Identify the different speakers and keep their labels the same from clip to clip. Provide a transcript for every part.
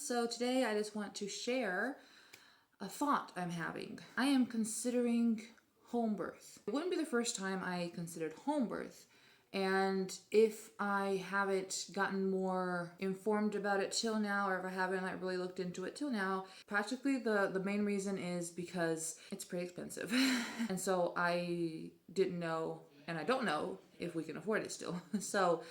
Speaker 1: So today I just want to share a thought I'm having. I am considering home birth. It wouldn't be the first time I considered home birth. And if I haven't gotten more informed about it till now, or if I haven't really looked into it till now, practically the main reason is because it's pretty expensive. And so I didn't know, and I don't know if we can afford it still.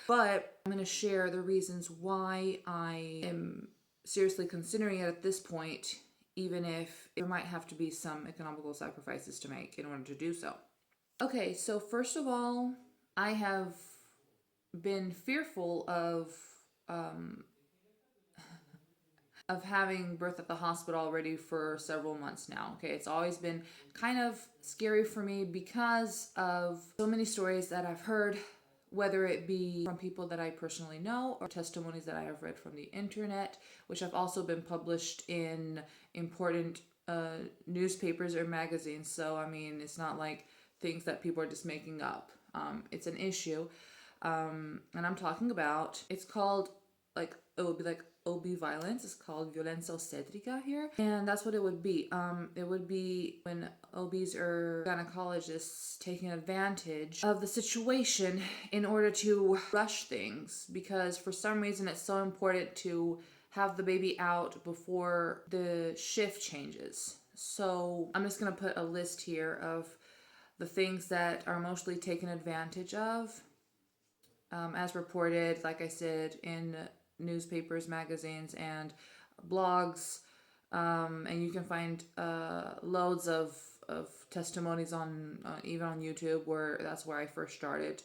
Speaker 1: But I'm going to share the reasons why I am seriously considering it at this point, even if there might have to be some economical sacrifices to make in order to do so. Okay, so first of all, I have been fearful of having birth at the hospital already for several months now. Okay, it's always been kind of scary for me because of so many stories that I've heard, whether it be from people that I personally know or testimonies that I have read from the internet, which have also been published in important newspapers or magazines. So, I mean, it's not like things that people are just making up. It's an issue. And I'm talking about, it's called, it would be like OB violence. It's called violencia obstétrica here. And that's what it would be. It would be when OBs or gynecologists taking advantage of the situation in order to rush things, because for some reason it's so important to have the baby out before the shift changes. So I'm just going to put a list here of the things that are mostly taken advantage of, as reported, like I said, in newspapers, magazines, and blogs. And you can find loads of testimonies on even on YouTube, where that's where I first started.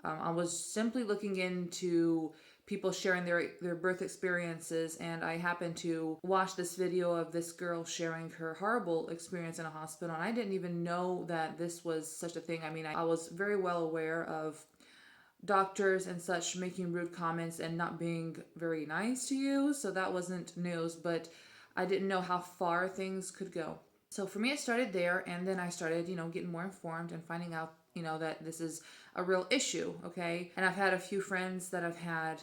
Speaker 1: I was simply looking into people sharing their birth experiences, and I happened to watch this video of this girl sharing her horrible experience in a hospital, and I didn't even know that this was such a thing. I mean, I was very well aware of doctors and such making rude comments and not being very nice to you, so that wasn't news, but I didn't know how far things could go. So for me, it started there, and then I started, getting more informed and finding out, that this is a real issue, okay? And I've had a few friends that have had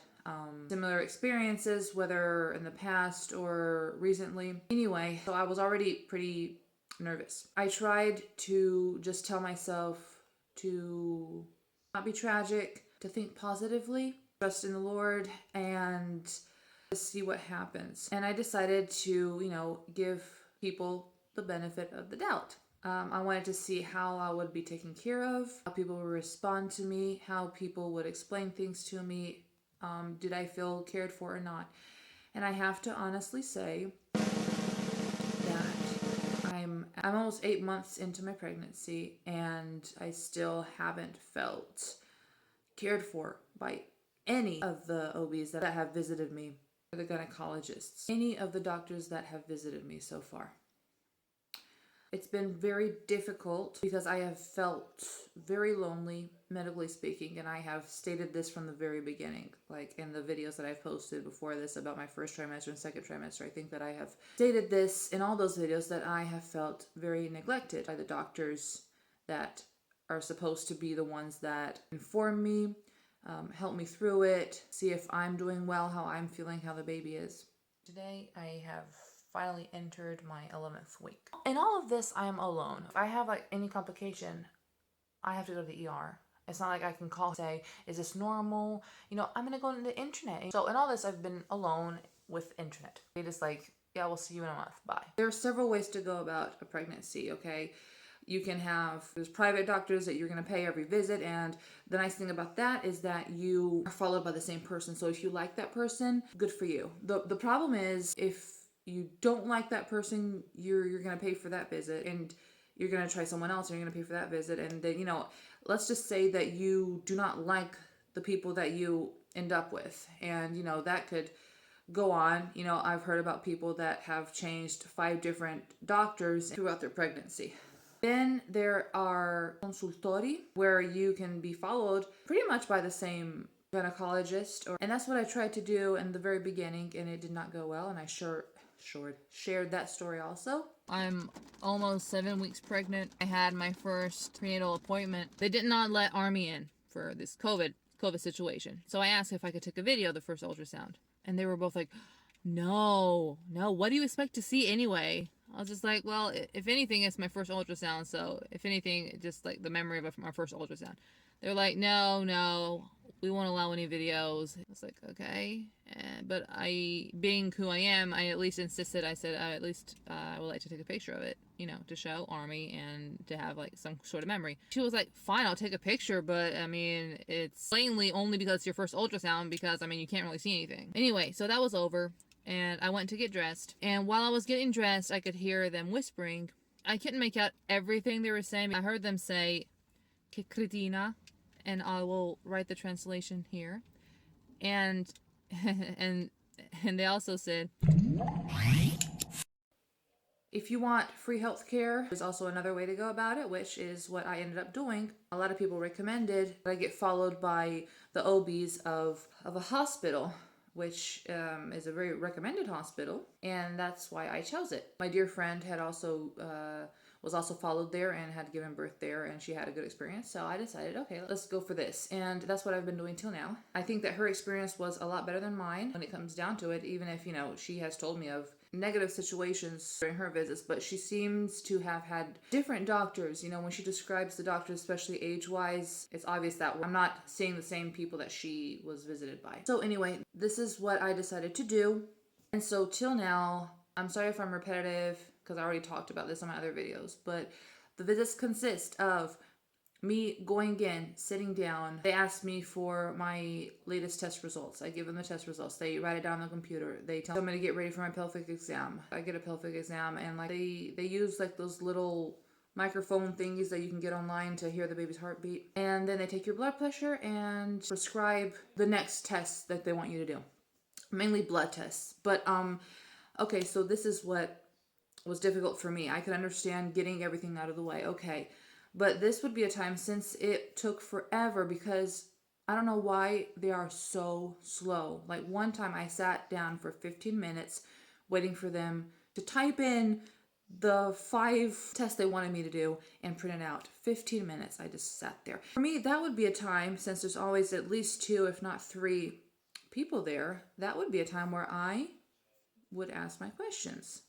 Speaker 1: similar experiences, whether in the past or recently. Anyway, so I was already pretty nervous. I tried to just tell myself to not be tragic, to think positively, trust in the Lord, and see what happens. And I decided to, give people the benefit of the doubt. I wanted to see how I would be taken care of, how people would respond to me, how people would explain things to me. Did I feel cared for or not? And I have to honestly say that I'm almost 8 months into my pregnancy, and I still haven't felt cared for by any of the OBs that have visited me, or the gynecologists, any of the doctors that have visited me so far. It's been very difficult because I have felt very lonely, medically speaking, and I have stated this from the very beginning, like in the videos that I've posted before this about my first trimester and second trimester. I think that I have stated this in all those videos, that I have felt very neglected by the doctors that are supposed to be the ones that inform me, help me through it, see if I'm doing well, how I'm feeling, how the baby is. Today I have finally entered my 11th week. In all of this, I am alone. If I have any complication, I have to go to the ER. It's not like I can call and say, is this normal? I'm gonna go on the internet. So in all this, I've been alone with internet. They just yeah, we'll see you in a month, bye. There are several ways to go about a pregnancy, okay? You can there's private doctors that you're going to pay every visit, and the nice thing about that is that you are followed by the same person. So if you like that person, good for you. The problem is, if you don't like that person, you're going to pay for that visit, and you're going to try someone else, and you're going to pay for that visit, and then, let's just say that you do not like the people that you end up with, and, that could go on. I've heard about people that have changed 5 different doctors throughout their pregnancy. Then there are consultori, where you can be followed pretty much by the same gynecologist, and that's what I tried to do in the very beginning, and it did not go well, and I shared that story also. I'm almost 7 weeks pregnant. I had my first prenatal appointment. They did not let Army in for this COVID situation. So I asked if I could take a video of the first ultrasound, and they were both like,
Speaker 2: No, no. What do you expect to see anyway? I was just like, well, if anything, it's my first ultrasound. So if anything, just like the memory of my first ultrasound. They're like, no, no, we won't allow any videos. I was like, okay. But I, being who I am, I at least insisted. I said, at least I would like to take a picture of it, you know, to show Army and to have like some sort of memory. She was like, fine, I'll take a picture, but I mean, it's plainly only because it's your first ultrasound because I mean, you can't really see anything. Anyway, so that was over and I went to get dressed. And while I was getting dressed, I could hear them whispering. I couldn't make out everything they were saying. I heard them say, "Que cretina," and I will write the translation here. And and and they also said,
Speaker 1: If you want free healthcare, there's also another way to go about it, which is what I ended up doing. A lot of people recommended that I get followed by the OBs of a hospital, which is a very recommended hospital, and that's why I chose it. My dear friend had also was also followed there and had given birth there, and she had a good experience. So I decided, okay, let's go for this, and that's what I've been doing till now. I think that her experience was a lot better than mine when it comes down to it, even if, you know, she has told me of negative situations during her visits, but she seems to have had different doctors. You know, when she describes the doctors, especially age-wise, it's obvious that I'm not seeing the same people that she was visited by. So anyway, this is what I decided to do. And so till now, I'm sorry if I'm repetitive because I already talked about this on my other videos, but the visits consist of me going in, sitting down. They ask me for my latest test results. I give them the test results. They write it down on the computer. They tell me to get ready for my pelvic exam. I get a pelvic exam, and like they use like those little microphone thingies that you can get online to hear the baby's heartbeat. And then they take your blood pressure and prescribe the next tests that they want you to do. Mainly blood tests. But okay, so this is what was difficult for me. I could understand getting everything out of the way. Okay. But this would be a time, since it took forever, because I don't know why they are so slow. Like one time I sat down for 15 minutes waiting for them to type in the 5 tests they wanted me to do and print it out. 15 minutes I just sat there. For me, that would be a time, since there's always at least 2, if not 3 people there, that would be a time where I would ask my questions.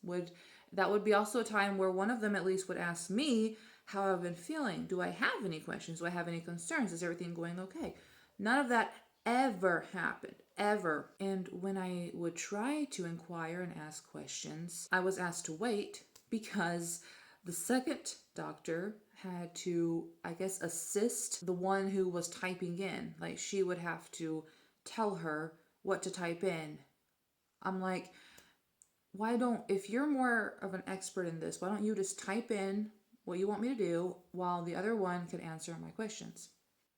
Speaker 1: That would be also a time where one of them at least would ask me how I've been feeling. Do I have any questions? Do I have any concerns? Is everything going okay? None of that ever happened, ever. And when I would try to inquire and ask questions, I was asked to wait because the second doctor had to, I guess, assist the one who was typing in. Like she would have to tell her what to type in. I'm like, why don't, if you're more of an expert in this, why don't you just type in what you want me to do while the other one can answer my questions?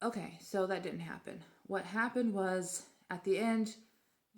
Speaker 1: Okay, so that didn't happen. What happened was at the end,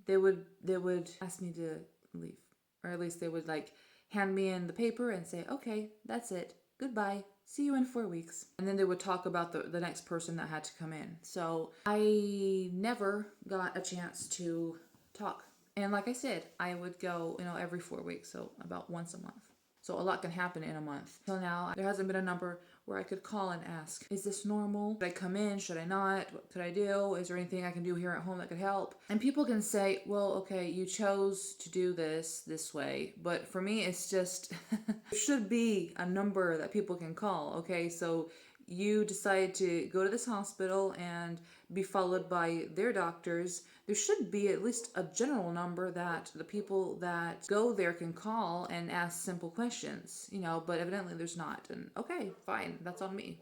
Speaker 1: they would ask me to leave, or at least they would like hand me in the paper and say, okay, that's it, goodbye, see you in 4 weeks. And then they would talk about the next person that had to come in. So I never got a chance to talk. And like I said, I would go, you know, every 4 weeks, so about once a month. So a lot can happen in a month. Till now, there hasn't been a number where I could call and ask, is this normal? Should I come in? Should I not? What could I do? Is there anything I can do here at home that could help? And people can say, well, okay, you chose to do this way. But for me, it's just, there should be a number that people can call, okay? So you decide to go to this hospital and be followed by their doctors, there should be at least a general number that the people that go there can call and ask simple questions, you know, but evidently there's not. And okay, fine, that's on me.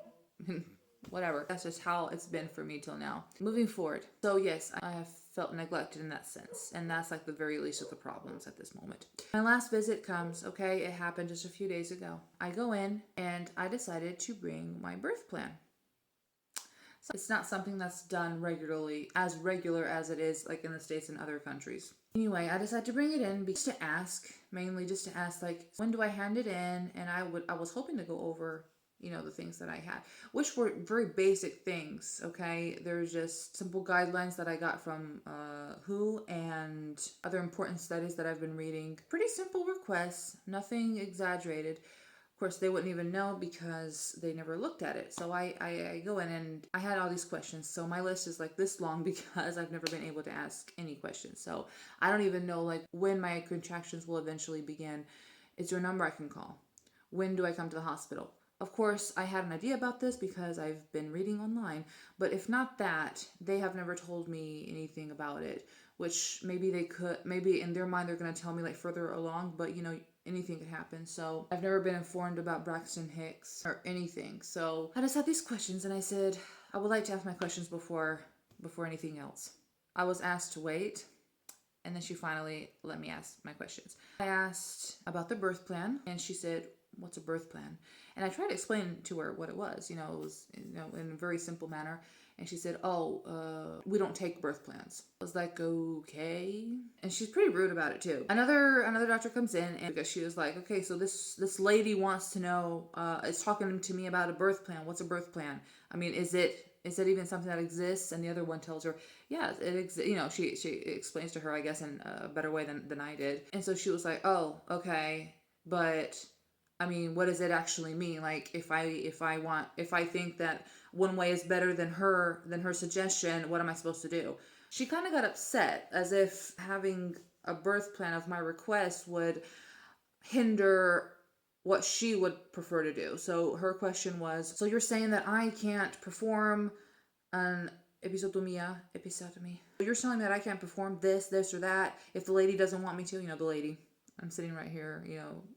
Speaker 1: Whatever. That's just how it's been for me till now. Moving forward. So yes, I have felt neglected in that sense, and that's like the very least of the problems at this moment. My last visit comes, okay, it happened just a few days ago. I go in and I decided to bring my birth plan. So it's not something that's done regularly, as regular as it is like in the States and other countries. Anyway, I decided to bring it in just to ask, mainly just to ask like, when do I hand it in? And I was hoping to go over, you know, the things that I had, which were very basic things, okay? There's just simple guidelines that I got from WHO and other important studies that I've been reading. Pretty simple requests, nothing exaggerated. Of course, they wouldn't even know because they never looked at it. So I go in and I had all these questions. So my list is like this long because I've never been able to ask any questions. So I don't even know like when my contractions will eventually begin. Is there a number I can call? When do I come to the hospital? Of course, I had an idea about this because I've been reading online, but if not that, they have never told me anything about it, which maybe they could, maybe in their mind they're going to tell me like further along, but you know, anything could happen. So I've never been informed about Braxton Hicks or anything. So I just had these questions and I said, I would like to ask my questions before anything else. I was asked to wait, and then she finally let me ask my questions. I asked about the birth plan, and she said, "What's a birth plan?" And I tried to explain to her what it was. It was in a very simple manner. And she said, "Oh, we don't take birth plans." I was like, "Okay." And she's pretty rude about it too. Another doctor comes in, and because she was like, "Okay, so this lady wants to know, is talking to me about a birth plan. What's a birth plan? I mean, is it even something that exists?" And the other one tells her, "Yeah, it exists." She explains to her, I guess, in a better way than I did. And so she was like, "Oh, okay, but I mean, what does it actually mean? Like, if I think that one way is better than her suggestion, what am I supposed to do?" She kind of got upset, as if having a birth plan of my request would hinder what she would prefer to do. So her question was, "So you're saying that I can't perform an episiotomy? So you're telling me that I can't perform this, or that if the lady doesn't want me to?" The lady. I'm sitting right here,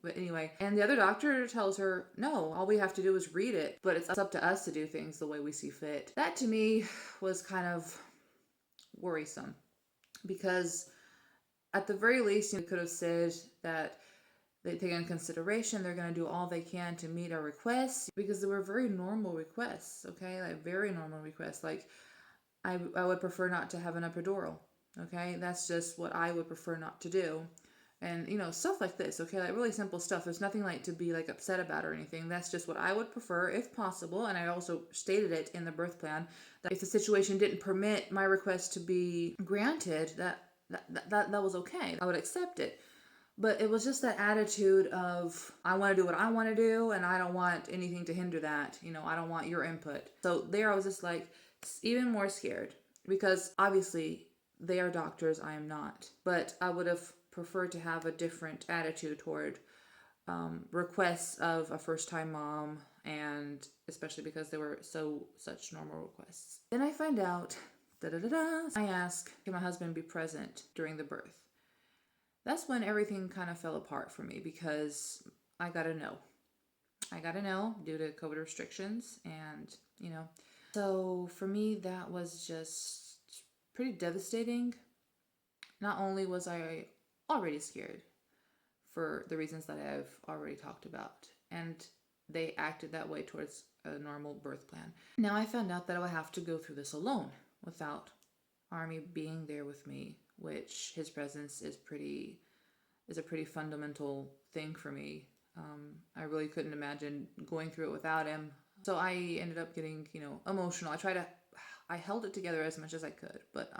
Speaker 1: But anyway, and the other doctor tells her, "No, all we have to do is read it, but it's up to us to do things the way we see fit." That to me was kind of worrisome because at the very least, you could have said that they take into consideration they're going to do all they can to meet our requests, because they were very normal requests, okay? Like very normal requests. Like I would prefer not to have an epidural, okay? That's just what I would prefer not to do. And stuff like this, okay? Like really simple stuff. There's nothing like to be like upset about or anything. That's just what I would prefer if possible. And I also stated it in the birth plan that if the situation didn't permit my request to be granted, that was okay. I would accept it. But it was just that attitude of, I want to do what I want to do, and I don't want anything to hinder that. I don't want your input. So there I was just like even more scared, because obviously they are doctors, I am not. But I would have preferred to have a different attitude toward requests of a first-time mom, and especially because they were such normal requests. Then I find out, I ask, can my husband be present during the birth? That's when everything kind of fell apart for me, because I got to know. I got to know due to COVID restrictions, and So for me, that was just pretty devastating. Not only was I already scared for the reasons that I've already talked about, and they acted that way towards a normal birth plan. Now I found out that I would have to go through this alone without Army being there with me, which his presence is a pretty fundamental thing for me. I really couldn't imagine going through it without him. So I ended up getting, emotional. I held it together as much as I could. But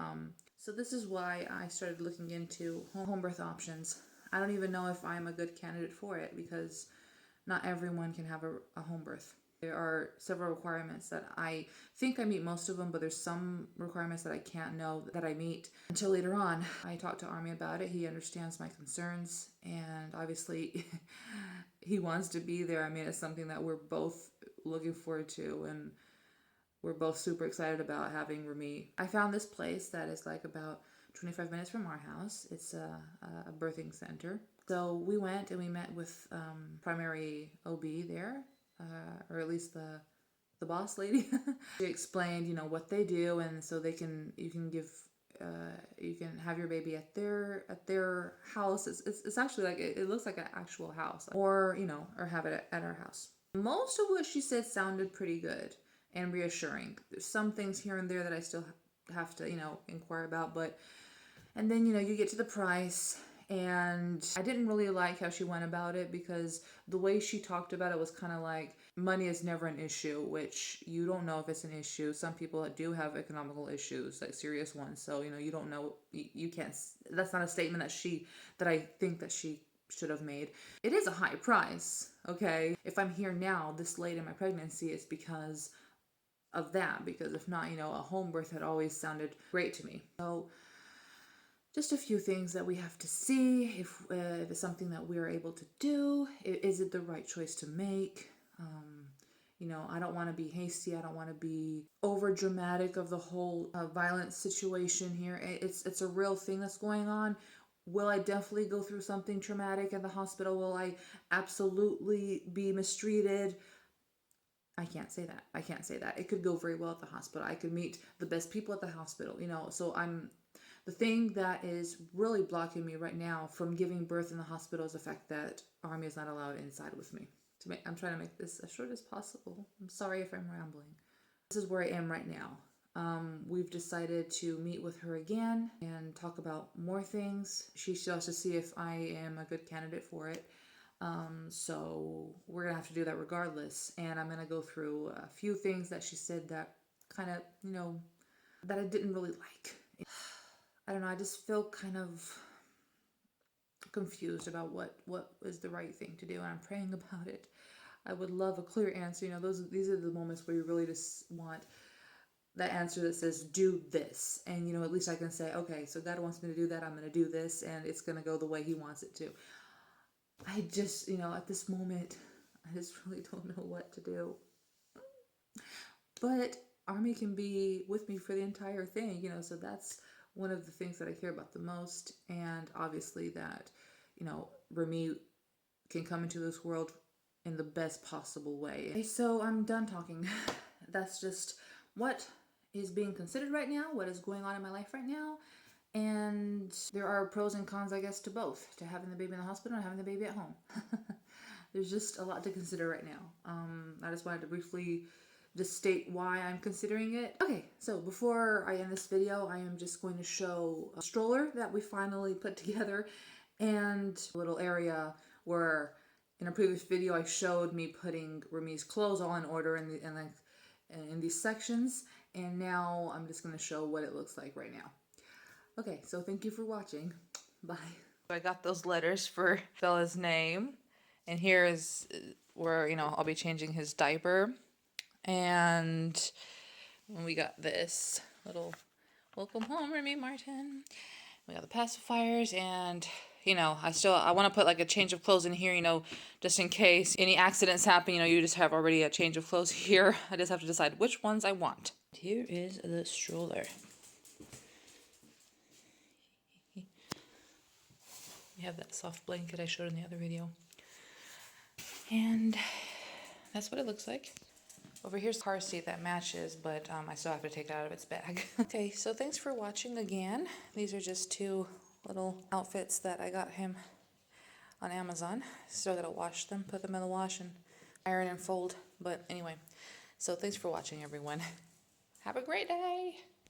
Speaker 1: so this is why I started looking into home birth options. I don't even know if I'm a good candidate for it, because not everyone can have a home birth. There are several requirements that I think I meet most of them, but there's some requirements that I can't know that I meet until later on. I talked to Army about it. He understands my concerns, and obviously he wants to be there. I mean, it's something that we're both looking forward to, and we're both super excited about having Remy. I found this place that is like about 25 minutes from our house. It's a birthing center. So we went and we met with primary OB there, or at least the boss lady. She explained, what they do, and so you can have your baby at their house. It's actually like it looks like an actual house, or have it at our house. Most of what she said sounded pretty good and reassuring. There's some things here and there that I still have to inquire about, but and then you get to the price. And I didn't really like how she went about it, because the way she talked about it was kind of like money is never an issue, which you don't know if it's an issue. Some people do have economical issues, like serious ones. So, you don't know, you can't, that's not a statement that I think that she should have made. It is a high price, okay? If I'm here now this late in my pregnancy, it's because of that, because if not, a home birth had always sounded great to me. So just a few things that we have to see if it's something that we're able to do. Is it the right choice to make? I don't want to be hasty. I don't want to be over dramatic of the whole violent situation here. It's a real thing that's going on. Will I definitely go through something traumatic in the hospital? Will I absolutely be mistreated? I can't say that. I can't say that. It could go very well at the hospital. I could meet the best people at the hospital, So the thing that is really blocking me right now from giving birth in the hospital is the fact that Army is not allowed inside with me. I'm trying to make this as short as possible. I'm sorry if I'm rambling. This is where I am right now. We've decided to meet with her again and talk about more things. She should also see if I am a good candidate for it. So we're gonna have to do that regardless. And I'm gonna go through a few things that she said that kind of, that I didn't really like. I don't know, I just feel kind of confused about what is the right thing to do, and I'm praying about it. I would love a clear answer. These are the moments where you really just want that answer that says do this, and at least I can say, okay, so God wants me to do that, I'm going to do this, and it's going to go the way he wants it to. I just, at this moment, I just really don't know what to do. But Army can be with me for the entire thing, so that's one of the things that I care about the most. And obviously that, Remy can come into this world in the best possible way. Okay, so I'm done talking. That's just what is being considered right now, what is going on in my life right now. And there are pros and cons, I guess, to both, to having the baby in the hospital and having the baby at home. There's just a lot to consider right now. I just wanted to briefly just state why I'm considering it. Okay, so before I end this video, I am just going to show a stroller that we finally put together and a little area where in a previous video I showed me putting Remy's clothes all in order in these sections, and now I'm just going to show what it looks like right now. Okay, so thank you for watching. Bye. So I got those letters for Bella's name, and here is where, I'll be changing his diaper. And when we got this little welcome home, Remy Martin. We got the pacifiers, and I want to put like a change of clothes in here, just in case any accidents happen, you just have already a change of clothes here. I just have to decide which ones I want. Here is the stroller. We have that soft blanket I showed in the other video. And that's what it looks like. Over here's the car seat that matches, but I still have to take it out of its bag. Okay, so thanks for watching again. These are just two little outfits that I got him on Amazon. Still gotta wash them, put them in the wash and iron and fold. But anyway, so thanks for watching, everyone. Have a great day.